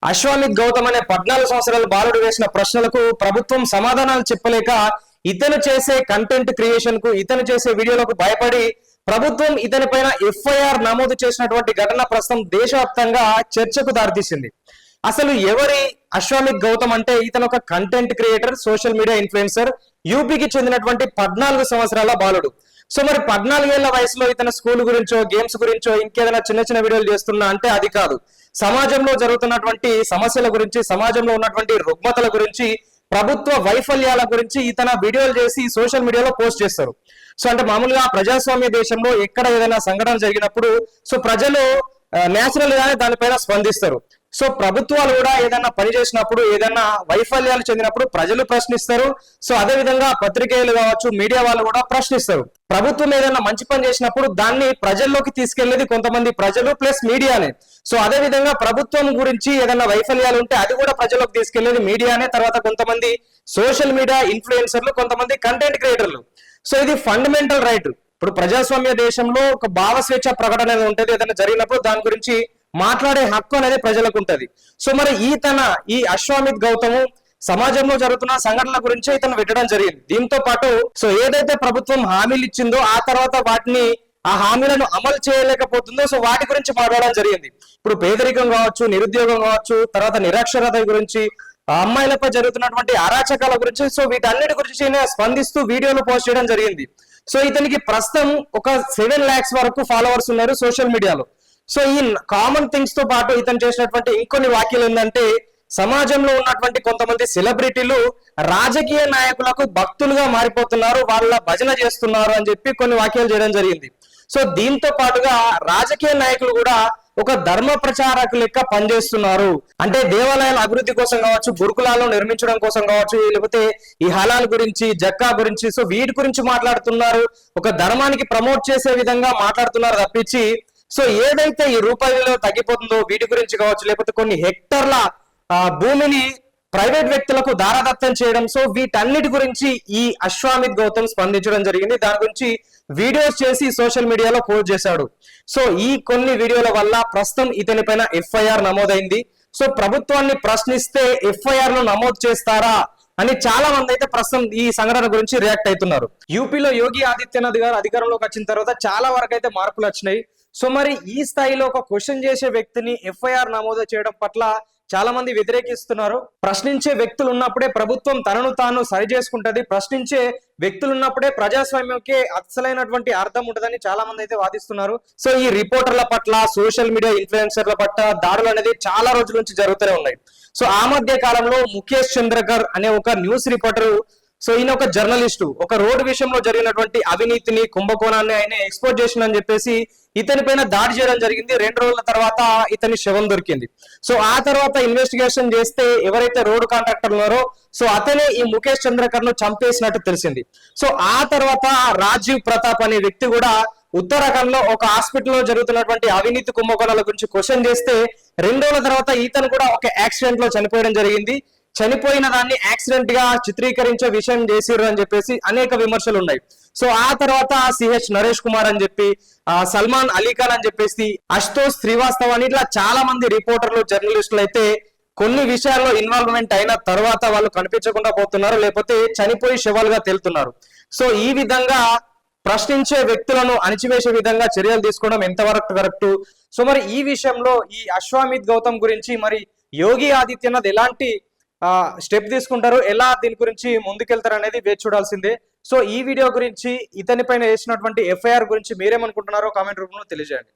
అశ్వామిత్ గౌతమ్ అనే 14 సంవత్సరాల బాలుడు వేసిన ప్రశ్నలకు ప్రభుత్వం సమాధానాలు చెప్పలేక ఇతను చేసే కంటెంట్ క్రియేషన్ కు ఇతను చేసే వీడియోలకు భయపడి ప్రభుత్వం ఇతని పైన ఎఫ్ఐఆర్ నమోదు చేసినటువంటి ఘటన ప్రస్తుతం దేశవ్యాప్తంగా చర్చకు దారితీసింది. అసలు ఎవరి అశ్వామిత్ గౌతమ్ అంటే ఇతను ఒక content creator, social media influencer, యూపీకి చెందినటువంటి 14 సంవత్సరాల బాలుడు. సో మరి 14 ఏళ్ల వయసులో ఇతను స్కూల్ గురించో, గేమ్స్ గురించో, ఇంకేదైనా చిన్న చిన్న వీడియోలు చేస్తున్నా అంటే అది కాదు. సమాజంలో జరుగుతున్నటువంటి సమస్యల గురించి, సమాజంలో ఉన్నటువంటి రుగ్మతల గురించి, ప్రభుత్వ వైఫల్యాల గురించి ఇతన వీడియోలు చేసి సోషల్ మీడియాలో పోస్ట్ చేస్తారు. సో అంటే మామూలుగా ప్రజాస్వామ్య దేశంలో ఎక్కడ ఏదైనా సంఘటన జరిగినప్పుడు సో ప్రజలు నేచురల్ గానే దానిపైన స్పందిస్తారు. సో ప్రభుత్వాలు కూడా ఏదైనా పని చేసినప్పుడు, ఏదైనా వైఫల్యాలు చెందినప్పుడు ప్రజలు ప్రశ్నిస్తారు. సో అదే విధంగా పత్రికేయులు కావచ్చు, మీడియా వాళ్ళు కూడా ప్రశ్నిస్తారు. ప్రభుత్వం ఏదైనా మంచి పని చేసినప్పుడు దాన్ని ప్రజల్లోకి తీసుకెళ్లేది కొంతమంది ప్రజలు ప్లస్ మీడియానే. సో అదే విధంగా ప్రభుత్వం గురించి ఏదైనా వైఫల్యాలు ఉంటే అది కూడా ప్రజల్లోకి తీసుకెళ్లేది మీడియానే. తర్వాత కొంతమంది సోషల్ మీడియా ఇన్ఫ్లుయెన్సర్లు, కొంతమంది కంటెంట్ క్రియేటర్లు. సో ఇది ఫండమెంటల్ రైట్. ఇప్పుడు ప్రజాస్వామ్య దేశంలో ఒక భావ స్వేచ్ఛ ప్రకటన అనేది ఉంటుంది. ఏదైనా జరిగినప్పుడు దాని గురించి మాట్లాడే హక్కు అనేది ప్రజలకు ఉంటది. సో మరి ఈ అశ్వామిత్ గౌతమ్ సమాజంలో జరుగుతున్న సంఘటనల గురించి ఇతను పెట్టడం జరిగింది. దీంతో పాటు సో ఏదైతే ప్రభుత్వం హామీలు ఇచ్చిందో ఆ తర్వాత ఆ హామీలను అమలు చేయలేకపోతుందో సో వాటి గురించి మాట్లాడడం జరిగింది. ఇప్పుడు పేదరికం కావచ్చు, నిరుద్యోగం కావచ్చు, తర్వాత నిరక్షరత గురించి, అమ్మాయిలపై జరుగుతున్నటువంటి అరాచకాల గురించి, సో వీటన్నిటి గురించి స్పందిస్తూ వీడియోలు పోస్ట్ చేయడం జరిగింది. సో ఇతనికి ప్రస్తుతం ఒక 7 lakhs వరకు ఫాలోవర్స్ ఉన్నారు సోషల్ మీడియాలో. సో ఈ కామన్ థింగ్స్ తో పాటు ఇతను చేసినటువంటి ఇంకొన్ని వ్యాఖ్యలు ఏంటంటే, సమాజంలో ఉన్నటువంటి కొంతమంది సెలబ్రిటీలు రాజకీయ నాయకులకు భక్తులుగా మారిపోతున్నారు, వాళ్ళ భజన చేస్తున్నారు అని చెప్పి కొన్ని వ్యాఖ్యలు చేయడం జరిగింది. సో దీంతో పాటుగా రాజకీయ నాయకులు కూడా ఒక ధర్మ ప్రచారకు లెక్క పనిచేస్తున్నారు. అంటే దేవాలయాల అభివృద్ధి కోసం కావచ్చు, గురుకులాలను నిర్మించడం కోసం కావచ్చు, లేకపోతే ఈ హలాల్ గురించి, జక్కా గురించి, సో వీటి గురించి మాట్లాడుతున్నారు. ఒక ధర్మానికి ప్రమోట్ చేసే విధంగా మాట్లాడుతున్నారు తప్పించి సో ఏదైతే ఈ రూపాయి విలువ తగ్గిపోతుందో వీటి గురించి కావచ్చు, లేకపోతే కొన్ని హెక్టర్ల భూమిని ప్రైవేట్ వ్యక్తులకు దారాదత్తం చేయడం, సో వీటన్నిటి గురించి ఈ అశ్వామిత్ గౌతమ్ స్పందించడం జరిగింది. దాని గురించి వీడియోస్ చేసి సోషల్ మీడియాలో పోస్ట్ చేశాడు. సో ఈ కొన్ని వీడియోల వల్ల ప్రస్తుతం ఇతని పైన ఎఫ్ఐఆర్ నమోదైంది. సో ప్రభుత్వాన్ని ప్రశ్నిస్తే ఎఫ్ఐఆర్ ను నమోదు చేస్తారా అని చాలా మంది అయితే ప్రస్తుతం ఈ సంఘటన గురించి రియాక్ట్ అవుతున్నారు. యూపీలో యోగి ఆదిత్యనాథ్ గారు అధికారంలోకి వచ్చిన తర్వాత చాలా వరకు అయితే మార్పులు వచ్చినాయి. సో మరి ఈ స్థాయిలో ఒక క్వశ్చన్ చేసే వ్యక్తిని ఎఫ్ఐఆర్ నమోదు చేయడం పట్ల చాలా మంది వ్యతిరేకిస్తున్నారు. ప్రశ్నించే వ్యక్తులు ఉన్నప్పుడే ప్రభుత్వం తనను తాను సరి చేసుకుంటది, ప్రశ్నించే వ్యక్తులు ఉన్నప్పుడే ప్రజాస్వామ్యంకి అసలైనటువంటి అర్థం ఉంటదని చాలా మంది అయితే వాదిస్తున్నారు. సో ఈ రిపోర్టర్ల పట్ల, సోషల్ మీడియా ఇన్ఫ్లుయెన్సర్ల పట్ల దాడులు అనేది చాలా రోజుల నుంచి జరుగుతూనే ఉన్నాయి. సో ఆ మధ్య కాలంలో ముఖేష్ చంద్రకర్ అనే ఒక న్యూస్ రిపోర్టర్, సో ఈయన ఒక జర్నలిస్టు, ఒక రోడ్డు విషయంలో జరిగినటువంటి అవినీతిని, కుంభకోణాన్ని ఆయన ఎక్స్పోజ్ చేసిందని చెప్పేసి ఇతని పైన దాడి చేయడం జరిగింది. 2 రోజుల తర్వాత ఇతని శవం దొరికింది. సో ఆ తర్వాత ఇన్వెస్టిగేషన్ చేస్తే ఎవరైతే రోడ్డు కాంట్రాక్టర్ ఉన్నారో సో అతనే ఈ ముఖేష్ చంద్రకర్ ను చంపేసినట్టు తెలిసింది. సో ఆ తర్వాత రాజీవ్ ప్రతాప్ అనే వ్యక్తి కూడా ఉత్తరాఖండ్ లో ఒక హాస్పిటల్లో జరుగుతున్నటువంటి అవినీతి కుంభకోణాల గురించి క్వశ్చన్ చేస్తే 2 రోజుల తర్వాత ఇతను కూడా ఒక యాక్సిడెంట్ లో చనిపోవడం జరిగింది. చనిపోయిన దాన్ని యాక్సిడెంట్ గా చిత్రీకరించే విషయం చేసిర్రు అని చెప్పేసి అనేక విమర్శలు ఉన్నాయి. సో ఆ తర్వాత సిహెచ్ నరేష్ కుమార్ అని చెప్పి, సల్మాన్ అలీ ఖాన్ అని చెప్పేసి, అశుతోష్ శ్రీవాస్తవ్ అని ఇట్లా చాలా మంది రిపోర్టర్లు, జర్నలిస్టులు అయితే కొన్ని విషయాల్లో ఇన్వాల్వ్మెంట్ అయిన తర్వాత వాళ్ళు కనిపించకుండా పోతున్నారు, లేకపోతే చనిపోయి శవాలుగా తేలుతున్నారు. సో ఈ విధంగా ప్రశ్నించే వ్యక్తులను అణిచివేసే విధంగా చర్యలు తీసుకోవడం ఎంతవరకు కరెక్ట్? సో మరి ఈ విషయంలో ఈ అశ్వామిత్ గౌతమ్ గురించి మరి యోగి ఆదిత్యనాథ్ ఎలాంటి స్టెప్ తీసుకుంటారు, ఎలా దీని గురించి ముందుకెళ్తారు అనేది వేచి చూడాల్సిందే. సో ఈ వీడియో గురించి, ఇతని పైన వేసినటువంటి ఎఫ్ఐఆర్ గురించి మీరేమనుకుంటున్నారో కామెంట్ రూపంలో తెలియజేయండి.